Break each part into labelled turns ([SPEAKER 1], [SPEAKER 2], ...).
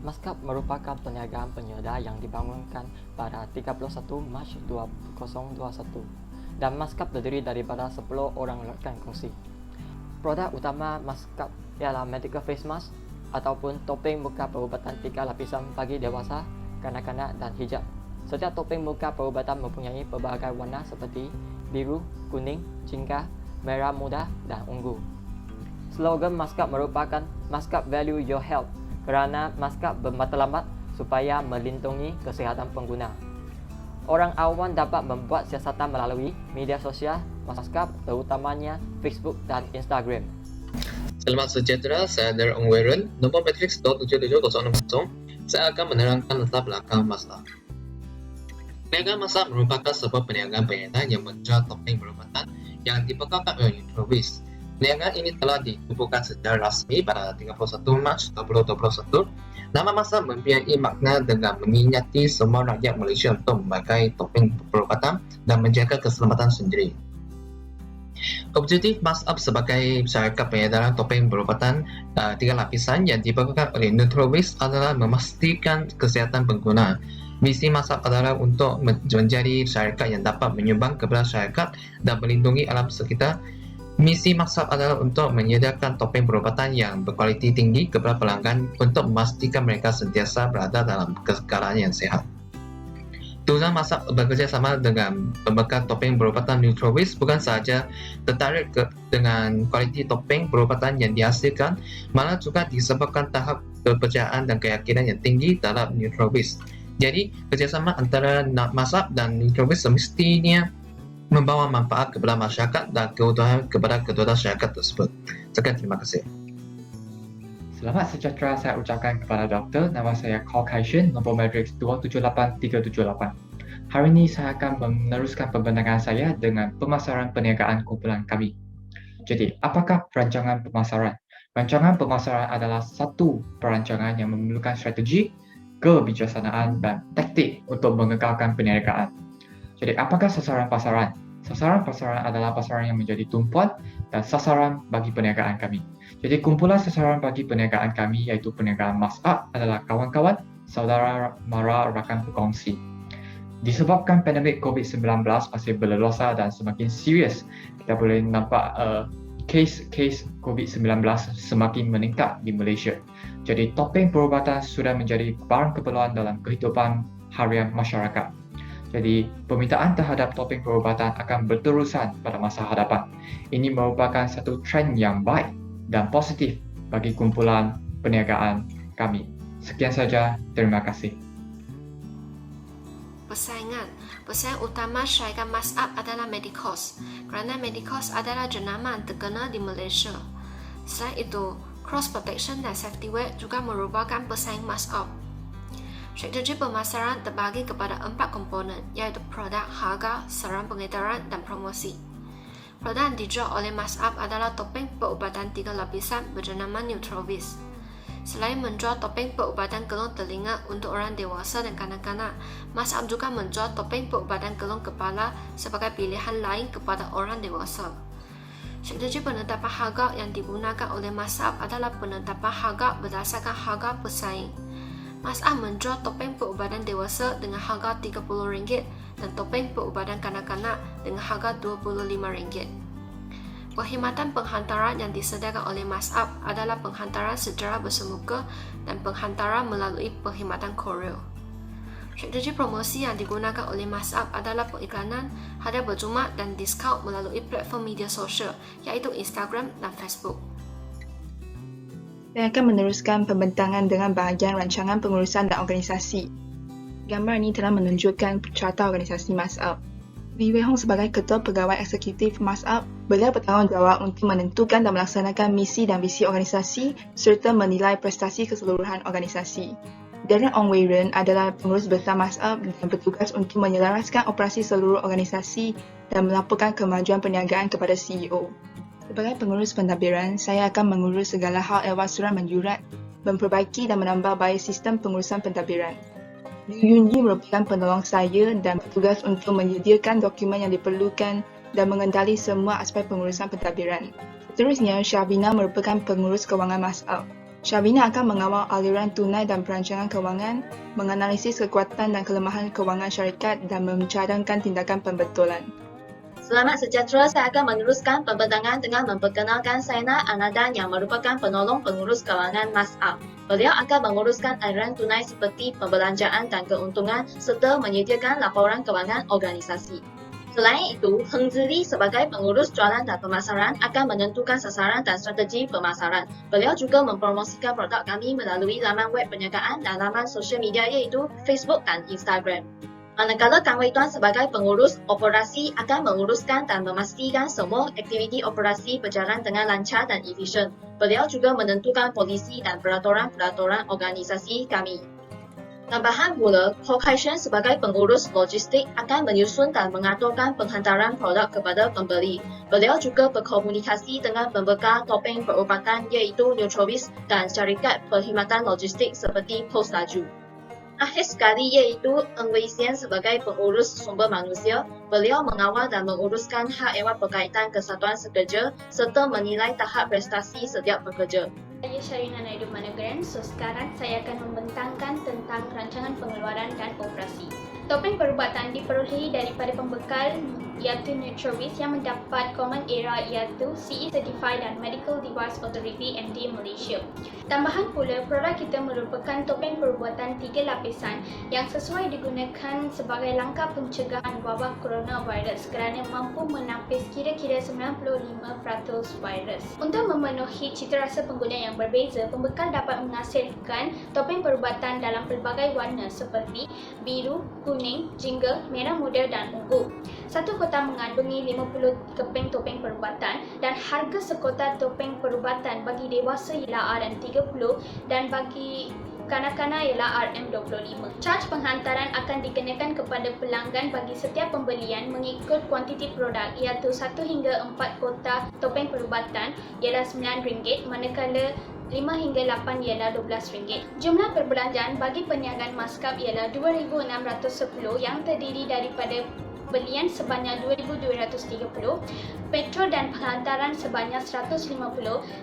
[SPEAKER 1] Maskap merupakan perniagaan penyerda yang dibangunkan pada 31 Mac 2021 dan Maskap terdiri daripada 10 orang rakan kongsi. Produk utama Maskap ialah medical face mask ataupun topeng muka perubatan 3 lapisan bagi dewasa, kanak-kanak dan hijab. Setiap topeng muka perubatan mempunyai pelbagai warna seperti biru, kuning, jingga, merah muda dan ungu. Slogan Maskap merupakan Maskap Value Your Health kerana Maskap bermatlamat supaya melindungi kesihatan pengguna. Orang awam dapat membuat siasatan melalui media sosial Maskap, terutamanya Facebook dan Instagram.
[SPEAKER 2] Selamat sejahtera, saya Darren Ong Weren, nombor matriks 2770060. Saya akan menerangkan latar belakang Maskap. Perniagaan Maskap merupakan sebuah perniagaan penyertaan yang menjual topeng perubatan yang dipegang oleh Nutrovis. Perniagaan ini telah dikukuhkan secara rasmi pada 31 Mac 2021. Nama Maskap mempunyai makna dengan mengingati semua rakyat Malaysia untuk memakai topeng perubatan dan menjaga keselamatan sendiri. Objektif Maskap sebagai syarikat pengedaran topeng perubatan 3 lapisan yang dipegang oleh Nutrovis adalah memastikan kesihatan pengguna. Misi Maskap adalah untuk menjadi syarikat yang dapat menyumbang kepada syarikat dan melindungi alam sekitar. Misi Maskap adalah untuk menyediakan topeng perubatan yang berkualiti tinggi kepada pelanggan untuk memastikan mereka sentiasa berada dalam keadaan yang sihat. Tujuan Maskap bekerjasama dengan pembekal topeng perubatan Nutrovis bukan sahaja tertarik dengan kualiti topeng perubatan yang dihasilkan, malah juga disebabkan tahap kepercayaan dan keyakinan yang tinggi terhadap Nutrovis. Jadi, kerjasama antara Maskap dan Nutrovis semestinya membawa manfaat kepada masyarakat dan keutuhan kepada kedua syarikat tersebut. Sekian, terima kasih.
[SPEAKER 3] Selamat sejahtera saya ucapkan kepada doktor. Nama saya Carl Kaishin, nombor matriks 278378. Hari ini saya akan meneruskan pembentangan saya dengan pemasaran perniagaan kumpulan kami. Jadi, apakah perancangan pemasaran? Rancangan pemasaran adalah satu perancangan yang memerlukan strategi, kebijaksanaan dan taktik untuk mengekalkan perniagaan. Jadi, apakah sasaran pasaran? Sasaran pasaran adalah pasaran yang menjadi tumpuan dan sasaran bagi perniagaan kami. Jadi, kumpulan sasaran bagi perniagaan kami iaitu perniagaan Maskap adalah kawan-kawan, saudara mara rakan berkongsi. Disebabkan pandemik COVID-19 masih berleluasa dan semakin serius, kita boleh nampak kes COVID-19 semakin meningkat di Malaysia. Jadi, topeng perubatan sudah menjadi barang keperluan dalam kehidupan harian masyarakat. Jadi, permintaan terhadap topeng perubatan akan berterusan pada masa hadapan. Ini merupakan satu trend yang baik dan positif bagi kumpulan perniagaan kami. Sekian saja, terima kasih.
[SPEAKER 4] Persaingan utama syarikat Maskap adalah Medicos, kerana Medicos adalah jenama terkenal di Malaysia. Selain itu, cross protection dan safety wear juga merupakan pesaing Maskap. Strategi pemasaran terbagi kepada 4 komponen, iaitu produk, harga, saran pengedaran dan promosi. Produk yang dijual oleh Maskap adalah topeng perubatan 3 lapisan berjenama Nutrovis. Selain menjual topeng perubatan gelung telinga untuk orang dewasa dan kanak-kanak, Maskap juga menjual topeng perubatan gelung kepala sebagai pilihan lain kepada orang dewasa. Strategi penetapan harga yang digunakan oleh Maskap adalah penetapan harga berdasarkan harga pesaing. Maskap menjual topeng perubatan dewasa dengan harga RM30 dan topeng perubatan kanak-kanak dengan harga RM25. Perkhidmatan penghantaran yang disediakan oleh Maskap adalah penghantaran secara bersemuka dan penghantaran melalui perkhidmatan kurier. Strategi promosi yang digunakan oleh Maskap adalah pengiklanan, hadiah berjumat dan diskaun melalui platform media sosial iaitu Instagram dan Facebook.
[SPEAKER 5] Saya akan meneruskan pembentangan dengan bahagian rancangan pengurusan dan organisasi. Gambar ini telah menunjukkan carta organisasi Maskap. Wee Wei Hong sebagai Ketua Pegawai Eksekutif Maskap, beliau bertanggungjawab untuk menentukan dan melaksanakan misi dan visi organisasi serta menilai prestasi keseluruhan organisasi. Darren Ong Weren adalah pengurus besar Maskap dan bertugas untuk menyelaraskan operasi seluruh organisasi dan melaporkan kemajuan perniagaan kepada CEO. Sebagai pengurus pentadbiran, saya akan mengurus segala hal lewat surat menjurat, memperbaiki dan menambah baik sistem pengurusan pentadbiran. Liu Yunyi merupakan penolong saya dan bertugas untuk menyediakan dokumen yang diperlukan dan mengendali semua aspek pengurusan pentadbiran. Seterusnya, Syahbina merupakan pengurus kewangan Maskap. Syahbina akan mengawal aliran tunai dan perancangan kewangan, menganalisis kekuatan dan kelemahan kewangan syarikat dan mencadangkan tindakan pembetulan.
[SPEAKER 6] Selamat sejahtera, saya akan meneruskan pembentangan dengan memperkenalkan Saina Anadan yang merupakan penolong pengurus kewangan MASAP. Beliau akan menguruskan aliran tunai seperti pembelanjaan dan keuntungan serta menyediakan laporan kewangan organisasi. Selain itu, Heng Zili sebagai pengurus jualan dan pemasaran akan menentukan sasaran dan strategi pemasaran. Beliau juga mempromosikan produk kami melalui laman web perniagaan dan laman sosial media iaitu Facebook dan Instagram. Manakala Kang Wei Tuan sebagai pengurus operasi akan menguruskan dan memastikan semua aktiviti operasi berjalan dengan lancar dan efisien. Beliau juga menentukan polisi dan peraturan-peraturan organisasi kami. Tambahan pula, Caucasian sebagai pengurus logistik akan menyusun dan mengaturkan penghantaran produk kepada pembeli. Beliau juga berkomunikasi dengan pembekal topeng perubatan iaitu Nutrovis dan syarikat perkhidmatan logistik seperti Pos Laju. Akhir sekali iaitu Eng Wei Sian sebagai pengurus sumber manusia. Beliau mengawal dan menguruskan hak ehwal berkaitan kesatuan sekerja serta menilai tahap prestasi setiap pekerja.
[SPEAKER 7] Saya Sharina Naidu Managaran, sekarang saya akan membentangkan tentang rancangan pengeluaran dan operasi. Topeng perubatan diperolehi daripada pembekal iaitu Nutrovis yang mendapat Common Era iaitu CE Certified dan Medical Device Authority MD Malaysia. Tambahan pula, produk kita merupakan topeng perubatan 3 lapisan yang sesuai digunakan sebagai langkah pencegahan wabak coronavirus kerana mampu menapis kira-kira 95% virus. Untuk memenuhi citarasa pengguna yang berbeza, pembekal dapat menghasilkan topeng perubatan dalam pelbagai warna seperti biru, kuning, jingga, merah muda dan ungu. Satu kotak mengandungi 50 keping topeng perubatan dan harga sekotak topeng perubatan bagi dewasa ialah RM30 dan bagi kanak-kanak ialah RM25. Caj penghantaran akan dikenakan kepada pelanggan bagi setiap pembelian mengikut kuantiti produk iaitu 1 hingga 4 kotak topeng perubatan ialah RM9 manakala 5 hingga 8 ialah RM12. Jumlah perbelanjaan bagi perniagaan maskap ialah 2,610 yang terdiri daripada belian sebanyak 2,230, petrol dan penghantaran sebanyak 150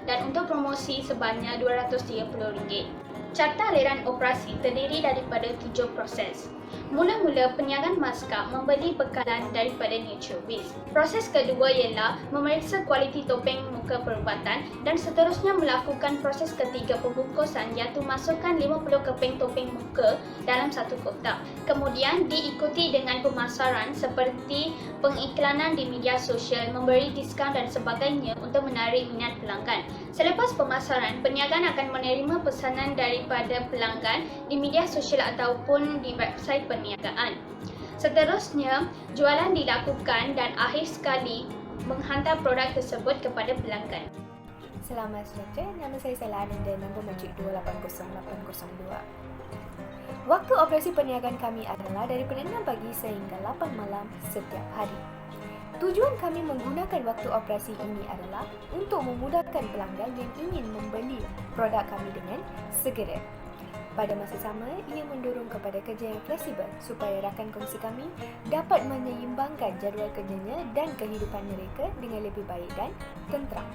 [SPEAKER 7] dan untuk promosi sebanyak RM230. Carta aliran operasi terdiri daripada 7 proses. Mula-mula, peniagaan maskap membeli bekalan daripada Nutrovis. Proses kedua ialah memeriksa kualiti topeng muka perubatan dan seterusnya melakukan proses ketiga pembungkusan iaitu masukkan 50 keping topeng muka dalam satu kotak. Kemudian diikuti dengan pemasaran seperti pengiklanan di media sosial, memberi diskaun dan sebagainya untuk menarik minat pelanggan. Selepas pemasaran, peniagaan akan menerima pesanan daripada pelanggan di media sosial ataupun di website perniagaan. Seterusnya, jualan dilakukan dan akhir sekali menghantar produk tersebut kepada pelanggan.
[SPEAKER 8] Selamat sejahtera, nama saya Sela Ananda, nombor Matric 280802. Waktu operasi perniagaan kami adalah daripada 6 pagi sehingga 8 malam setiap hari. Tujuan kami menggunakan waktu operasi ini adalah untuk memudahkan pelanggan yang ingin membeli produk kami dengan segera. Pada masa sama, ia mendorong kepada kerja yang fleksibel supaya rakan kongsi kami dapat menyeimbangkan jadual kerjanya dan kehidupan mereka dengan lebih baik dan tenteram.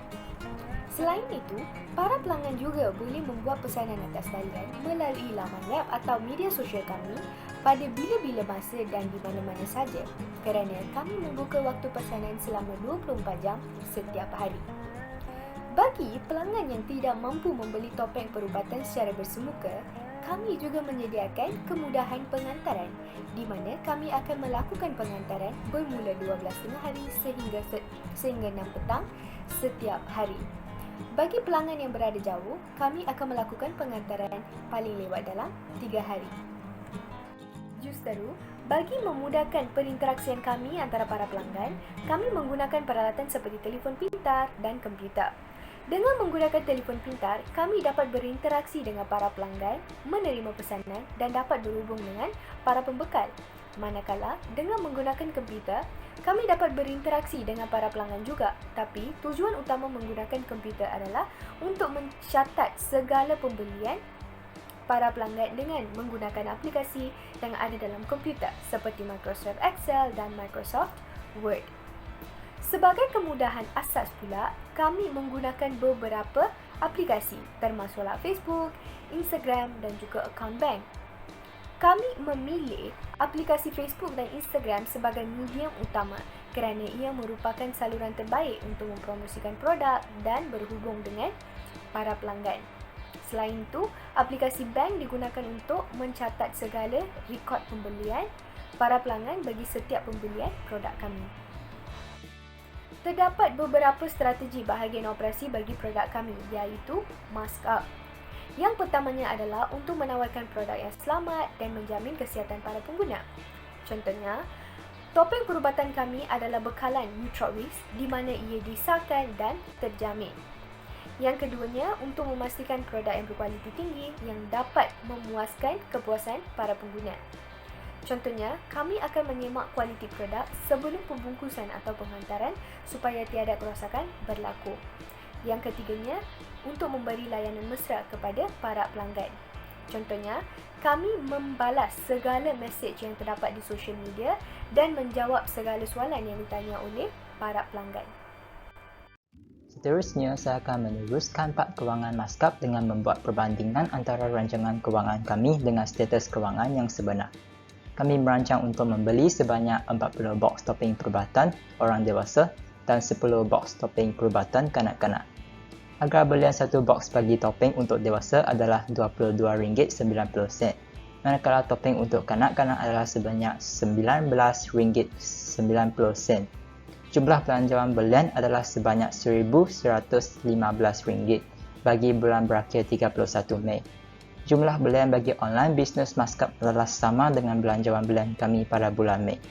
[SPEAKER 8] Selain itu, para pelanggan juga boleh membuat pesanan atas talian melalui laman web atau media sosial kami pada bila-bila masa dan di mana-mana saja kerana kami membuka waktu pesanan selama 24 jam setiap hari. Bagi pelanggan yang tidak mampu membeli topeng perubatan secara bersemuka, kami juga menyediakan kemudahan pengantaran di mana kami akan melakukan pengantaran bermula 12 tengah hari sehingga 6 petang setiap hari. Bagi pelanggan yang berada jauh, kami akan melakukan pengantaran paling lewat dalam 3 hari. Justeru, bagi memudahkan perinteraksian kami antara para pelanggan, kami menggunakan peralatan seperti telefon pintar dan komputer. Dengan menggunakan telefon pintar, kami dapat berinteraksi dengan para pelanggan, menerima pesanan dan dapat berhubung dengan para pembekal. Manakala, dengan menggunakan komputer, kami dapat berinteraksi dengan para pelanggan juga. Tapi, tujuan utama menggunakan komputer adalah untuk mencatat segala pembelian para pelanggan dengan menggunakan aplikasi yang ada dalam komputer seperti Microsoft Excel dan Microsoft Word. Sebagai kemudahan asas pula, kami menggunakan beberapa aplikasi termasuklah Facebook, Instagram dan juga akaun bank. Kami memilih aplikasi Facebook dan Instagram sebagai medium utama kerana ia merupakan saluran terbaik untuk mempromosikan produk dan berhubung dengan para pelanggan. Selain itu, aplikasi bank digunakan untuk mencatat segala rekod pembelian para pelanggan bagi setiap pembelian produk kami. Terdapat beberapa strategi bahagian operasi bagi produk kami iaitu markup. Yang pertamanya adalah untuk menawarkan produk yang selamat dan menjamin kesihatan para pengguna. Contohnya, topeng perubatan kami adalah bekalan neutral risk di mana ia disahkan dan terjamin. Yang keduanya, untuk memastikan produk yang berkualiti tinggi yang dapat memuaskan kepuasan para pengguna. Contohnya, kami akan menyemak kualiti produk sebelum pembungkusan atau penghantaran supaya tiada kerosakan berlaku. Yang ketiganya, untuk memberi layanan mesra kepada para pelanggan. Contohnya, kami membalas segala mesej yang terdapat di sosial media dan menjawab segala soalan yang ditanya oleh para pelanggan.
[SPEAKER 1] Seterusnya, saya akan meneruskan part kewangan Maskap dengan membuat perbandingan antara rancangan kewangan kami dengan status kewangan yang sebenar. Kami merancang untuk membeli sebanyak 40 box topeng perubatan orang dewasa dan 10 box topeng perubatan kanak-kanak. Harga belian satu box bagi topeng untuk dewasa adalah RM22.90, manakala topeng untuk kanak-kanak adalah sebanyak RM19.90. Jumlah belanjawan belian adalah sebanyak RM1,115 bagi bulan berakhir 31 Mei. Jumlah belian bagi online bisnes Maskap adalah sama dengan belanjawan belian kami pada bulan Mei.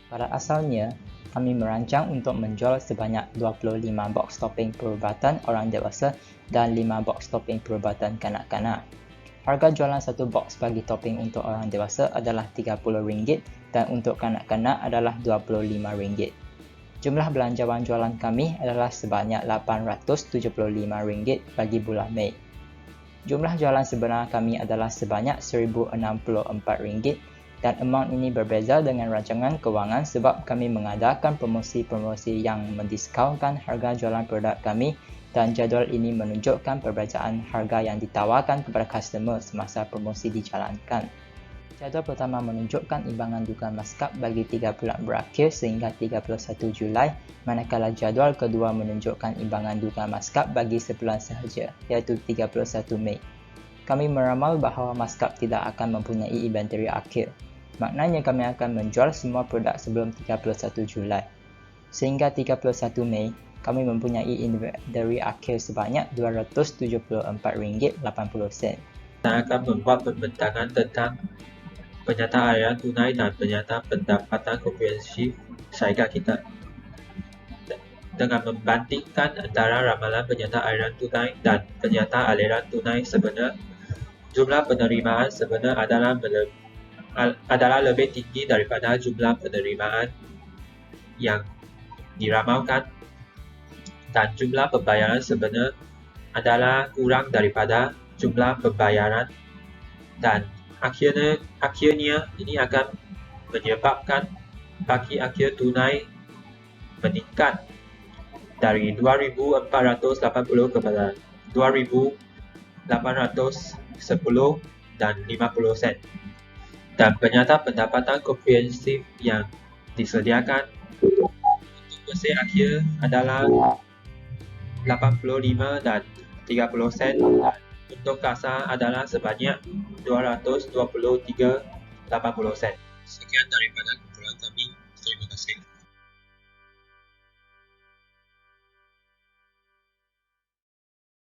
[SPEAKER 1] Pada asalnya, kami merancang untuk menjual sebanyak 25 box topeng perubatan orang dewasa dan 5 box topeng perubatan kanak-kanak. Harga jualan satu box bagi topeng untuk orang dewasa adalah RM30 dan untuk kanak-kanak adalah RM25. Jumlah belanjawan jualan kami adalah sebanyak RM875 bagi bulan Mei. Jumlah jualan sebenar kami adalah sebanyak RM1,064 dan amount ini berbeza dengan rancangan kewangan sebab kami mengadakan promosi-promosi yang mendiskaunkan harga jualan produk kami dan jadual ini menunjukkan perbezaan harga yang ditawarkan kepada customer semasa promosi dijalankan. Jadual pertama menunjukkan imbangan dugaan Maskap bagi 3 bulan berakhir sehingga 31 Julai, manakala jadual kedua menunjukkan imbangan dugaan Maskap bagi sebulan sahaja, iaitu 31 Mei. Kami meramal bahawa Maskap tidak akan mempunyai inventory akhir. Maknanya kami akan menjual semua produk sebelum 31 Julai. Sehingga 31 Mei, kami mempunyai inventory akhir sebanyak RM274.80.
[SPEAKER 2] Saya akan membuat pembentangan tentang penyata aliran tunai dan penyata pendapatan komprehensif syarikat kita. Dengan membandingkan antara ramalan penyata aliran tunai dan penyata aliran tunai sebenar, jumlah penerimaan sebenar adalah lebih tinggi daripada jumlah penerimaan yang diramalkan dan jumlah pembayaran sebenar adalah kurang daripada jumlah pembayaran dan akhirnya ini akan menyebabkan baki akhir tunai meningkat dari 2,480 kepada 2,810 dan 50 sen. Dan penyata pendapatan komprehensif yang disediakan untuk mesin akhir adalah 85 dan 30 sen dan untuk kasa adalah sebanyak 223.80 sen. Sekian daripada